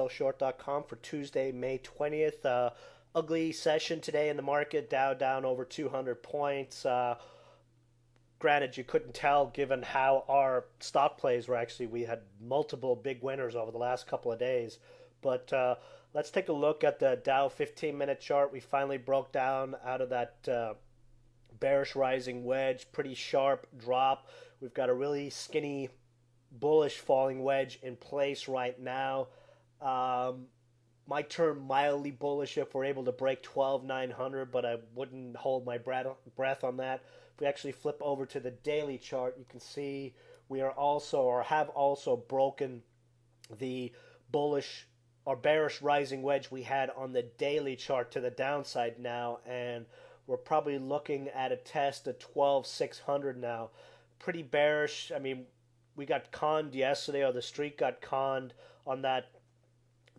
Short.com for Tuesday, May 20th. Ugly session today in the market. Dow down over 200 points. Granted, you couldn't tell given how our stock plays were actually. We had multiple big winners over the last couple of days. But let's take a look at the Dow 15-minute chart. We finally broke down out of that bearish rising wedge. Pretty sharp drop. We've got a really skinny bullish falling wedge in place right now. Um, Might turn mildly bullish if we're able to break 12,900, but I wouldn't hold my breath on that. If we actually flip over to the daily chart, you can see we are also or have also broken the bullish or bearish rising wedge we had on the daily chart to the downside now, and we're probably looking at a test of 12,600 now. Pretty bearish. I mean, we got conned yesterday, or the street got conned on that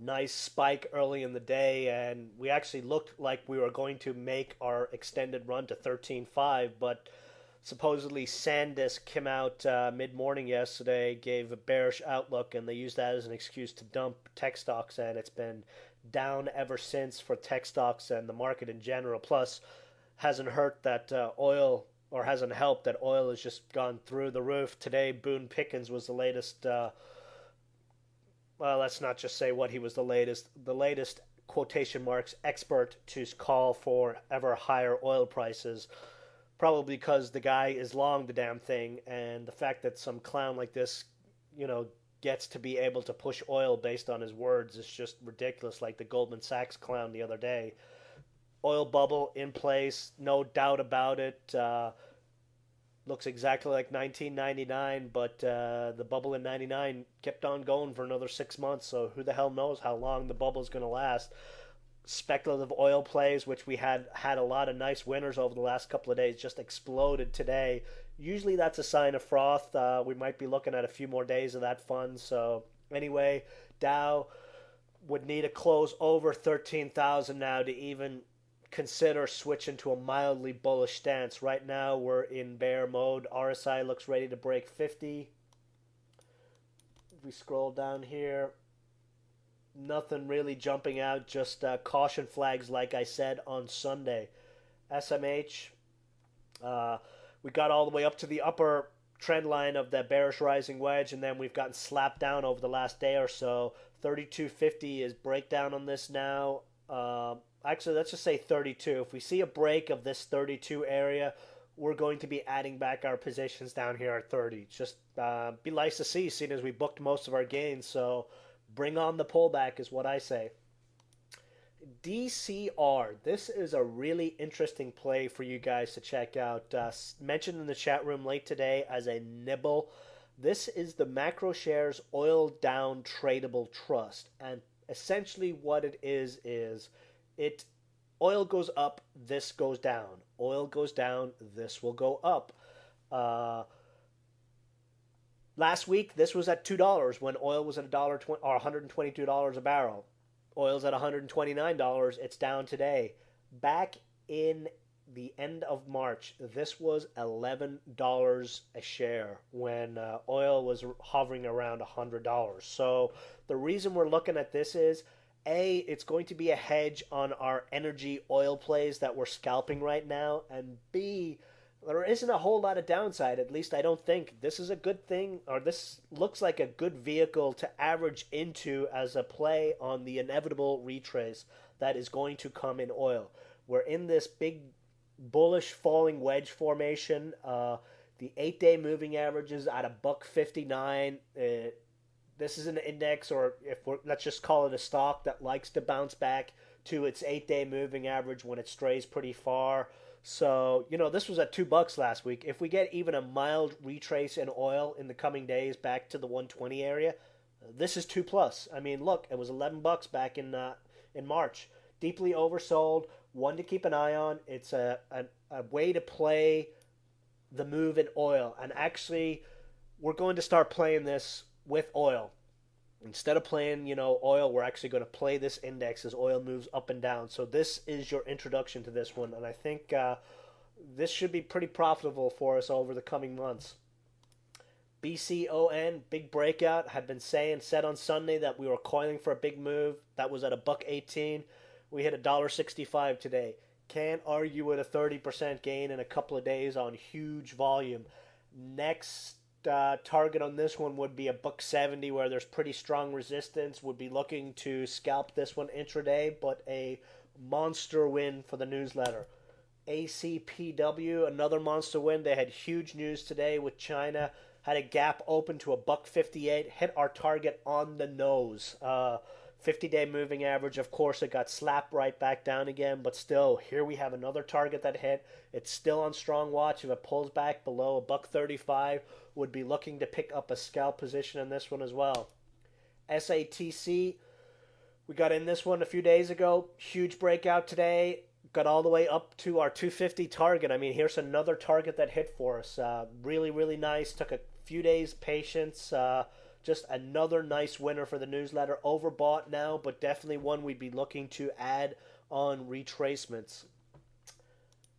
nice spike early in the day, and we actually looked like we were going to make our extended run to 13.5, but supposedly SanDisk came out mid-morning yesterday, gave a bearish outlook, and they used that as an excuse to dump tech stocks, and it's been down ever since for tech stocks and the market in general. Plus, hasn't hurt that oil or hasn't helped that oil has just gone through the roof. Today, Boone Pickens was the latest well, let's not just say what he was the latest quotation marks expert to call for ever higher oil prices. Probably because the guy is long the damn thing, and the fact that some clown like this, you know, gets to be able to push oil based on his words is just ridiculous. Like the Goldman Sachs clown the other day. Oil bubble in place, no doubt about it. Looks exactly like 1999, but the bubble in 99 kept on going for another 6 months, so who the hell knows how long the bubble is going to last. Speculative oil plays, which we had a lot of nice winners over the last couple of days, just exploded today. Usually that's a sign of froth. We might be looking at a few more days of that fun. So anyway, Dow would need a close over 13,000 now to even consider switching to a mildly bullish stance. Right now we're in bear mode. RSI looks ready to break 50. If we scroll down here, nothing really jumping out, just caution flags like I said on Sunday. SMH, uh, we got all the way up to the upper trend line of the bearish rising wedge, and then we've gotten slapped down over the last day or so. 3250 is breakdown on this now. Actually, let's just say 32. If we see a break of this 32 area, we're going to be adding back our positions down here at 30. Just be nice to see, seeing as we booked most of our gains. So bring on the pullback is what I say. DCR. This is a really interesting play for you guys to check out. Mentioned in the chat room late today as a nibble. This is the Macro Shares Oil Down Tradable Trust. And essentially what it is it oil goes up, this goes down. Oil goes down, this will go up. Uh, Last week, this was at $2 when oil was at $1.20 or $122 a barrel. Oil's at $129. It's down today. Back in the end of March, this was $11 a share when oil was hovering around $100. So the reason we're looking at this is A, it's going to be a hedge on our energy oil plays that we're scalping right now, and B, there isn't a whole lot of downside. At least I don't think. This is a good thing, or this looks like a good vehicle to average into as a play on the inevitable retrace that is going to come in oil. We're in this big bullish falling wedge formation. The 8-day moving average is at a buck 59. This is an index, or if we're, let's just call it a stock that likes to bounce back to its 8-day moving average when it strays pretty far. So, you know, this was at $2 last week. If we get even a mild retrace in oil in the coming days back to the 120 area, this is 2 plus. I mean, look, it was $11 back in March. Deeply oversold, one to keep an eye on. It's a way to play the move in oil. And actually, we're going to start playing this with oil. Instead of playing, you know, oil, we're actually going to play this index as oil moves up and down. So this is your introduction to this one, and I think this should be pretty profitable for us over the coming months. BCON, big breakout. Had been said on Sunday that we were coiling for a big move. That was at a buck 18. We hit $1.65 today. Can't argue with a 30% gain in a couple of days on huge volume. Next target on this one would be a buck 70, where there's pretty strong resistance. Would be looking to scalp this one intraday, but a monster win for the newsletter. ACPW, another monster win. They had huge news today with China. Had a gap open to a buck 58. Hit our target on the nose. 50-day moving average. Of course, it got slapped right back down again, but still, here we have another target that hit. It's still on strong watch. If it pulls back below a buck 35, would be looking to pick up a scalp position in this one as well. SATC, we got in this one a few days ago. Huge breakout today. Got all the way up to our 250 target. I mean, here's another target that hit for us. Really, really nice. Took a few days patience. Just another nice winner for the newsletter. Overbought now, but definitely one we'd be looking to add on retracements.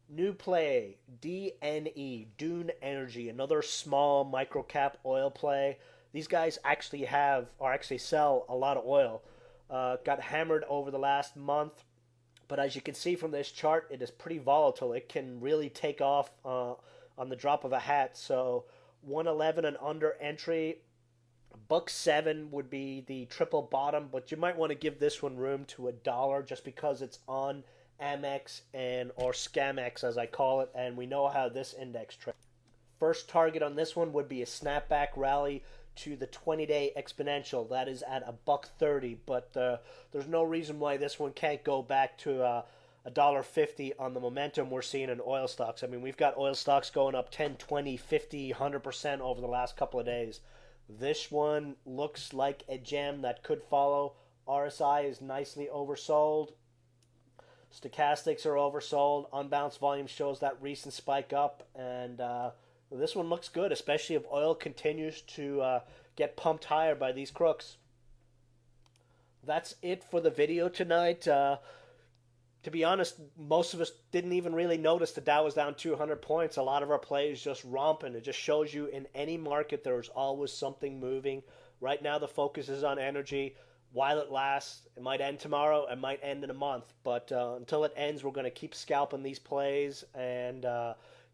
New play, DNE, Dune Energy, another small microcap oil play. These guys actually sell a lot of oil. Got hammered over the last month, but as you can see from this chart, it is pretty volatile. It can really take off on the drop of a hat. So 111 and under entry. Buck 7 would be the triple bottom, but you might want to give this one room to $1 just because it's on Amex or Scamex as I call it, and we know how this index trades. First target on this one would be a snapback rally to the 20-day exponential. That is at a buck 30, but there's no reason why this one can't go back to $1.50 on the momentum we're seeing in oil stocks. I mean, we've got oil stocks going up 10, 20, 50, 100% over the last couple of days. This one looks like a gem that could follow. RSI is nicely oversold. Stochastics are oversold. Unbalanced volume shows that recent spike up. And this one looks good, especially if oil continues to get pumped higher by these crooks. That's it for the video tonight. To be honest, most of us didn't even really notice the Dow was down 200 points. A lot of our plays just romping. It just shows you in any market there's always something moving. Right now the focus is on energy. While it lasts, it might end tomorrow, it might end in a month. But until it ends, we're going to keep scalping these plays and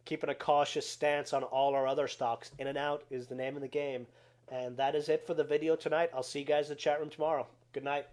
keeping a cautious stance on all our other stocks. In and out is the name of the game. And that is it for the video tonight. I'll see you guys in the chat room tomorrow. Good night.